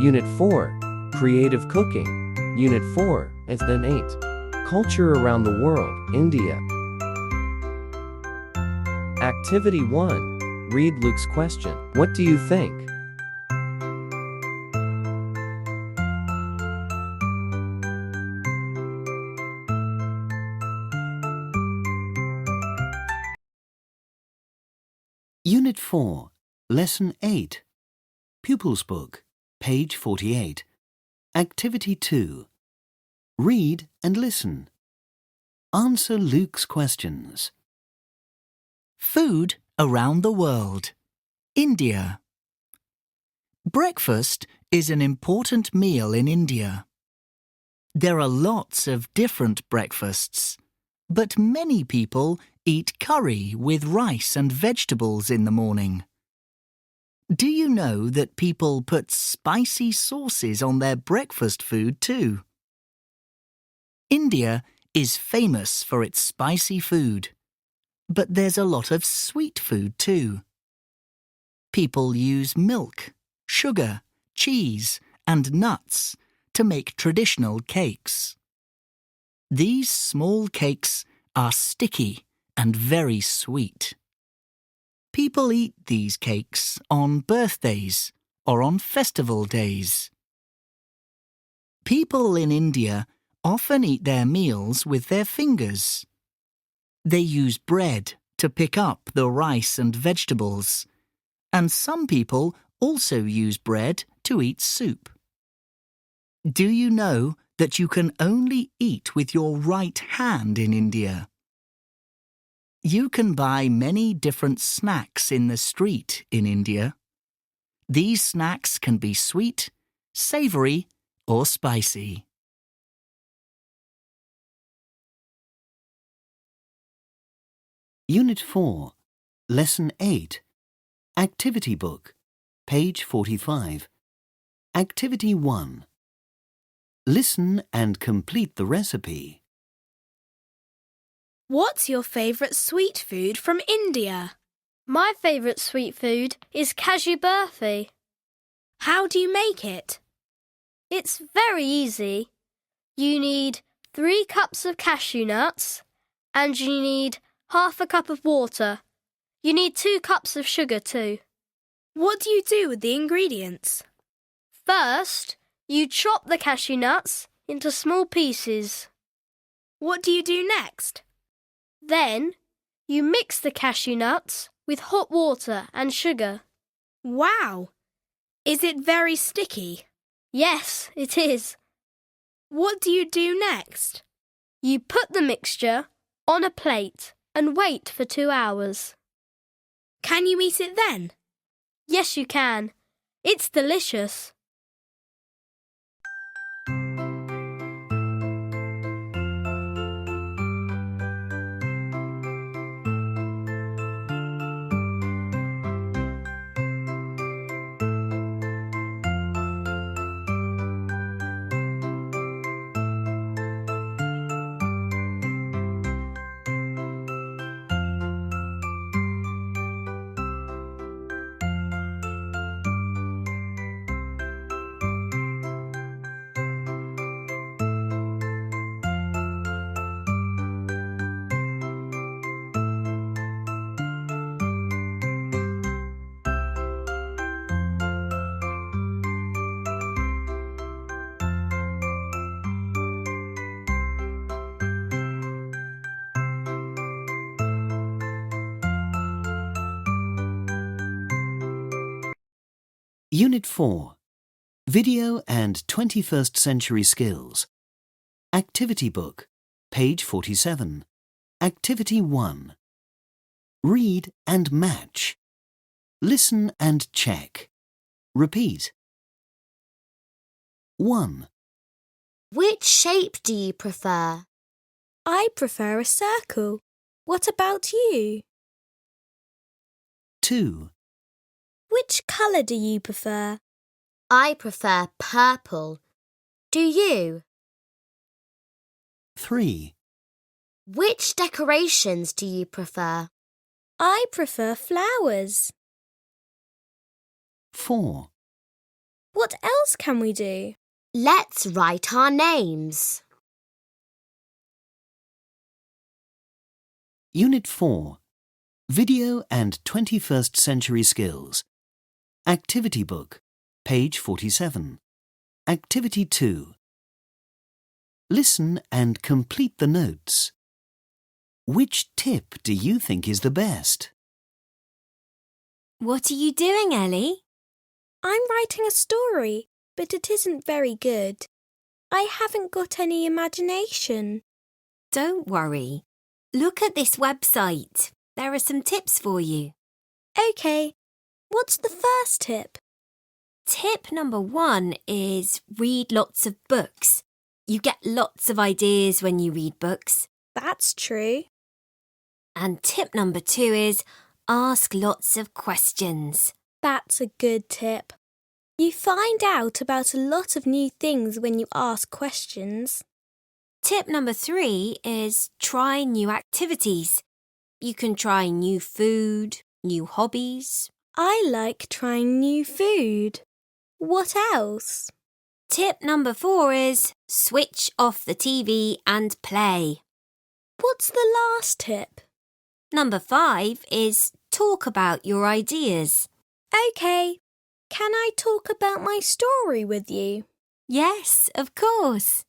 Unit 4, Creative Cooking. Unit 4, and then 8, Culture Around the World, India. Activity 1, read Luke's question. What do you think? Unit 4, Lesson 8, Pupils Book, page 48. Activity 2. Read and listen. Answer Luke's questions. Food around the world. India. Breakfast is an important meal in India. There are lots of different breakfasts, but many people eat curry with rice and vegetables in the morning. Do you know that people put spicy sauces on their breakfast food too? India is famous for its spicy food, but there's a lot of sweet food too. People use milk, sugar, cheese, and nuts to make traditional cakes. These small cakes are sticky and very sweet. People eat these cakes on birthdays or on festival days. People in India often eat their meals with their fingers. They use bread to pick up the rice and vegetables, and some people also use bread to eat soup. Do you know that you can only eat with your right hand in India? You can buy many different snacks in the street in India. These snacks can be sweet, savoury, or spicy. Unit 4, Lesson 8, Activity Book, page 45. Activity 1. Listen and complete the recipe. What's your favourite sweet food from India? My favourite sweet food is cashew burfi. How do you make it? It's very easy. You need 3 cups of cashew nuts and you need half a cup of water. You need 2 cups of sugar too. What do you do with the ingredients? First, you chop the cashew nuts into small pieces. What do you do next? Then, you mix the cashew nuts with hot water and sugar. Wow! Is it very sticky? Yes, it is. What do you do next? You put the mixture on a plate and wait for 2 hours. Can you eat it then? Yes, you can. It's delicious. Unit 4, Video and 21st Century Skills. Activity Book, page 47. Activity 1. Read and match. Listen and check. Repeat. 1. Which shape do you prefer? I prefer a circle. What about you? 2. Which colour do you prefer? I prefer purple. Do you? 3. Which decorations do you prefer? I prefer flowers. 4. What else can we do? Let's write our names. Unit 4. Video and 21st Century Skills. Activity Book, page 47. Activity 2. Listen and complete the notes. Which tip do you think is the best? What are you doing, Ellie? I'm writing a story, but it isn't very good. I haven't got any imagination. Don't worry. Look at this website. There are some tips for you. OK, what's the first tip? Tip number 1 is read lots of books. You get lots of ideas when you read books. That's true. And tip number 2 is ask lots of questions. That's a good tip. You find out about a lot of new things when you ask questions. Tip number 3 is try new activities. You can try new food, new hobbies. I like trying new food. What else? Tip number 4 is switch off the TV and play. What's the last tip? Number 5 is talk about your ideas. OK, can I talk about my story with you? Yes, of course.